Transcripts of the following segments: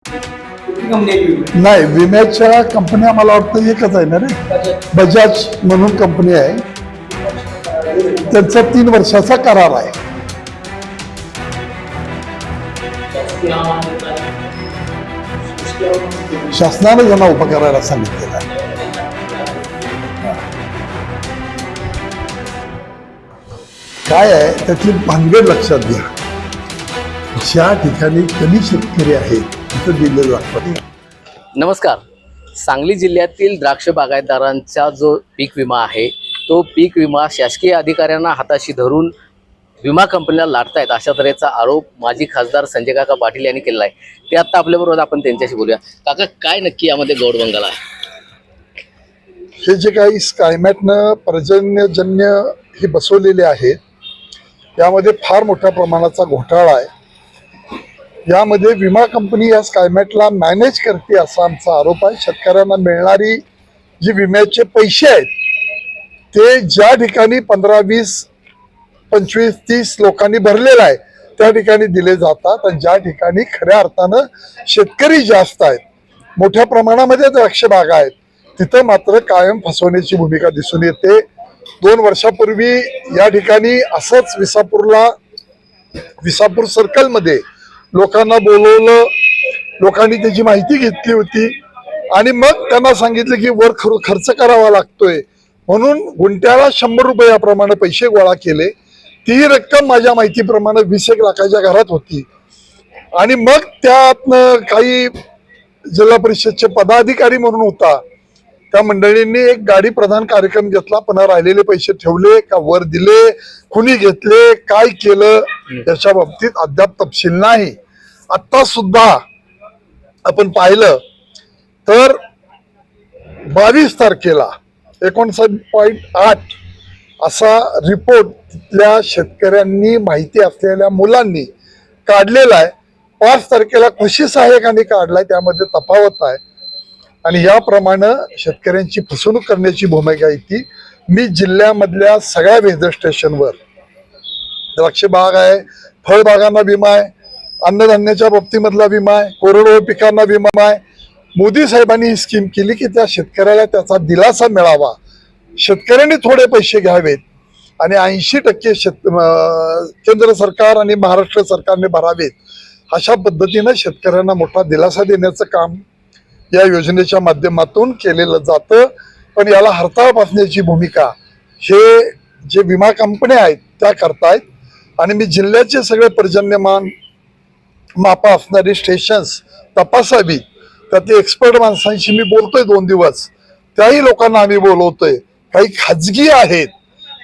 नाही, विम्याच्या कंपन्या मला वाटतं एकच आहे ना रे, बजाज म्हणून कंपनी आहे, त्यांचा 3 वर्षाचा करार आहे. शासनाने त्यांना उभं करायला सांगितलेलं आहे. काय आहे त्यातली भानगड लक्षात घ्या. ज्या ठिकाणी कमी शेतकरी आहेत तिथं दिलं जातं. नमस्कार. सांगली जिल्ह्यातील द्राक्ष बागायतदारांचा जो पीक विमा आहे तो पीक विमा शासकीय अधिकाऱ्यांना हाताशी धरून विमा कंपनीला लाटतायत अशा तऱ्हेचा आरोप माजी खासदार संजय काका पाटील यांनी केलेला आहे. ते आता आपल्याबरोबर आपण त्यांच्याशी बोलूया. काका, काय नक्की यामध्ये गौडबंगाल आहे? हे जे काही स्कायमॅटनं पर्जन्यजन्य हे बसवलेले आहेत यामध्ये फार मोठ्या प्रमाणाचा घोटाळा आहे. यामध्ये विमा कंपनी या स्कायमॅटला मॅनेज करते असा आमचा आरोप आहे. शेतकऱ्यांना मिळणारी जी विम्याचे पैसे आहेत ते ज्या ठिकाणी 15, 20, 25, 30 लोकांनी भरलेला आहे त्या ठिकाणी दिले जातात आणि ज्या ठिकाणी खऱ्या अर्थानं शेतकरी जास्त आहेत, मोठ्या प्रमाणामध्ये द्राक्ष बागा आहेत, तिथं मात्र कायम फसवण्याची भूमिका दिसून येते. 2 वर्षापूर्वी या ठिकाणी असंच विसापूर सर्कलमध्ये लोकांना बोलवलं, लोकांनी त्याची माहिती घेतली होती आणि मग त्यांना सांगितलं की वर खर्च करावा लागतोय म्हणून गुंठ्याला 100 रुपयाप्रमाणे पैसे गोळा केले. ती रक्कम माझ्या माहितीप्रमाणे 20-1 लाखाच्या घरात होती आणि मग त्यातनं काही जिल्हा परिषदचे पदाधिकारी म्हणून होता त्या मंडळींनी एक गाडी प्रदान कार्यक्रम घेतला. पुन्हा राहिलेले पैसे ठेवले का वर दिले, कुणी घेतले, काय केलं याच्या बाबतीत अद्याप तपशील नाही. आता सुद्धा आपण पाहिलं तर 22 तारखेला 59.8 असा रिपोर्ट तिथल्या शेतकऱ्यांनी माहिती असलेल्या मुलांनी काढलेला आहे. 5 तारखेला कृषी सहाय्यकांनी काढलाय, त्यामध्ये तफावत आहे आणि याप्रमाणे शेतकऱ्यांची फसवणूक करण्याची भूमिका येते. मी जिल्ह्यामधल्या सगळ्या वेदर स्टेशनवर द्राक्ष बाग आहे, फळबागांना विमा आहे, अन्नधान्याच्या बाबतीमधला विमा आहे, कोरडवाहू पिकांना विमा आहे. मोदी साहेबांनी ही स्कीम केली की त्या शेतकऱ्याला त्याचा दिलासा मिळावा, शेतकऱ्यांनी थोडे पैसे घ्यावेत आणि 80% केंद्र सरकार आणि महाराष्ट्र सरकारने भरावेत. अशा पद्धतीनं शेतकऱ्यांना मोठा दिलासा देण्याचं काम या योजनेच्या माध्यमातून केलेलं जातं. पण याला हरताळ पासण्याची भूमिका हे जे विमा कंपन्या आहेत त्या करतायत आणि मी जिल्ह्याचे सगळे पर्जन्यमान मापा असणारी स्टेशन्स तपासावी, त्यातले एक्सपर्ट माणसांशी मी बोलतोय 2 दिवस, त्याही लोकांना आम्ही बोलवतोय. काही खाजगी आहेत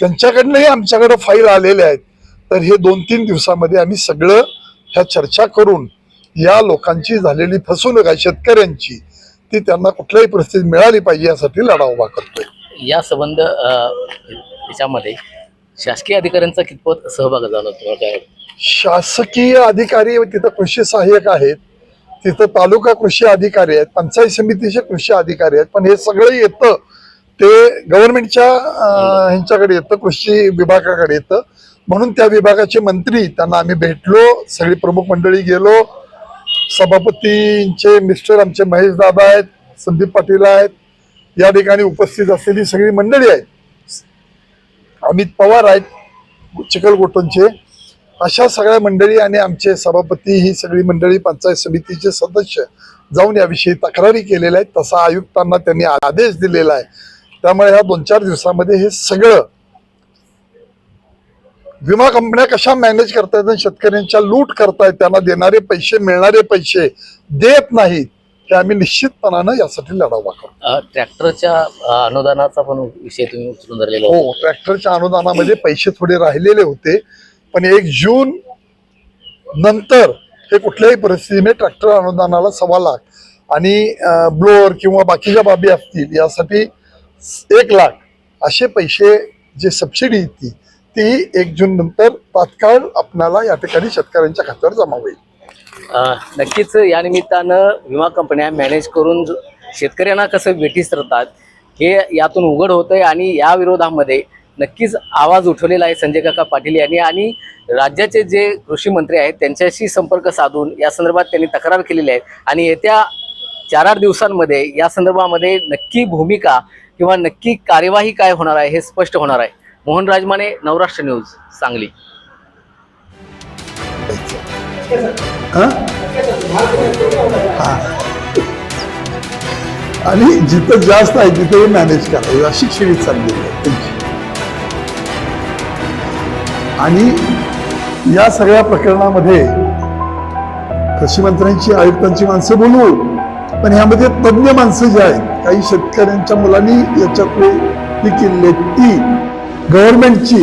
त्यांच्याकडनंही आमच्याकडे फाईल आलेल्या आहेत. तर हे 2-3 दिवसामध्ये आम्ही सगळं ह्या चर्चा करून या लोकांची झालेली फसवणूक आहे शेतकऱ्यांची ती त्यांना कुठल्याही परिस्थितीत मिळाली पाहिजे यासाठी लढा उभा करतोय. या संबंध याच्यामध्ये शासकीय अधिकाऱ्यांचा कितपत सहभाग जाणवतो? शासकीय अधिकारी तिथं कृषी सहाय्यक आहेत, तिथं तालुका कृषी अधिकारी आहेत, पंचायत समितीचे कृषी अधिकारी आहेत, पण हे सगळं येतं ते गव्हर्नमेंटच्या ह्यांच्याकडे येतं, कृषी विभागाकडे येतं. म्हणून त्या विभागाचे मंत्री त्यांना आम्ही भेटलो, सगळी प्रमुख मंडळी गेलो. सभापतींचे मिस्टर आमचे महेश दादा आहेत, संदीप पाटील आहेत, या ठिकाणी उपस्थित असलेली सगळी मंडळी आहेत, अमित पवार आहेत चिखलगोटनचे, अशा सगळ्या मंडळी आणि आमचे सभापती ही सगळी मंडळी पंचायत समितीचे सदस्य जाऊन याविषयी तक्रारी केलेल्या आहेत. तसा आयुक्तांना त्यांनी आदेश दिलेला आहे. त्यामुळे ह्या 2-4 दिवसामध्ये हे सगळं विमा कंपन्या कशा मॅनेज करतायत आणि शेतकऱ्यांच्या लूट करतायत, त्यांना देणारे पैसे मिळणारे पैसे देत नाहीत, हे आम्ही निश्चितपणानं यासाठी लढा उभा करतो. ट्रॅक्टरच्या अनुदानाचा पण विषय तुम्ही उचलून धरलेला. हो, ट्रॅक्टरच्या अनुदानामध्ये पैसे थोडे राहिलेले होते, पण 1 जून नंतर हे कुठल्याही परिस्थितीने ट्रॅक्टर अनुदानाला 1.25 लाख आणि ब्लोअर किंवा बाकीच्या बाबी असतील यासाठी 1 लाख असे पैसे जे सबसिडी येते ती 1 जून नंतर तात्काळ आपणाला या ठिकाणी शेतकऱ्यांच्या खात्यावर जमा होईल. नक्कीच या निमित्तानं विमा कंपन्या मॅनेज करून शेतकऱ्यांना कसं वेठीस धरतात हे यातून उघड होतंय आणि या विरोधामध्ये नक्कीच आवाज उठवलेला आहे संजय काका पाटील यांनी आणि राज्याचे जे कृषी मंत्री आहेत त्यांच्याशी संपर्क साधून या संदर्भात त्यांनी तक्रार केलेली आहे आणि येत्या 4-8 दिवसांमध्ये या संदर्भामध्ये नक्की भूमिका किंवा नक्की कार्यवाही काय होणार आहे हे स्पष्ट होणार आहे. मोहन राजमाने, नवराष्ट्र न्यूज, सांगली. आणि जिथं जास्त आहे तिथे मॅनेज करावी अशी शिडी चाललेली आहे त्यांची. आणि या सगळ्या प्रकरणामध्ये कृषी मंत्र्यांची, आयुक्तांची माणसं बोलवू, पण ह्यामध्ये तज्ञ माणसं जी आहेत, काही शेतकऱ्यांच्या मुलांनी याच्यातली पीक केलेली ती गव्हर्नमेंटची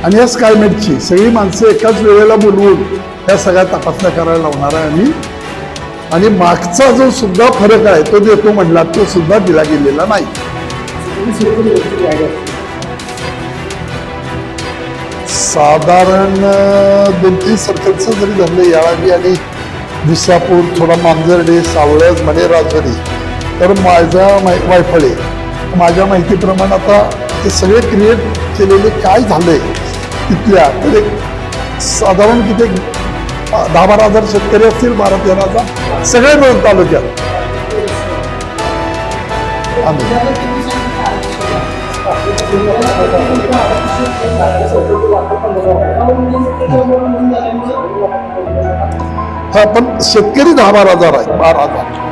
आणि या स्कायमेटची सगळी माणसं एकाच वेळेला बोलवून ह्या सगळ्या तपासण्या करायला लावणार आहे आम्ही. आणि मागचा जो सुद्धा फरक आहे तो देतो म्हणला तो सुद्धा दिला गेलेला नाही. साधारण 2-3 सर्कलचं जरी धरलं याळावी आणि विसापूर, थोडा मांजर्डे, सावळज, मणे, राजवाडी, तर माझ्या वायफळे माझ्या माहितीप्रमाणे आता ते सगळे क्रिएट केलेले काय झालंय तिथल्या, तर एक साधारण किती 10-12 हजार शेतकरी असतील, 12-13 सगळे मिळून तालुक्यात आम्ही. हा, पण शेतकरी 10-12 हजार आहे, 12 हजार.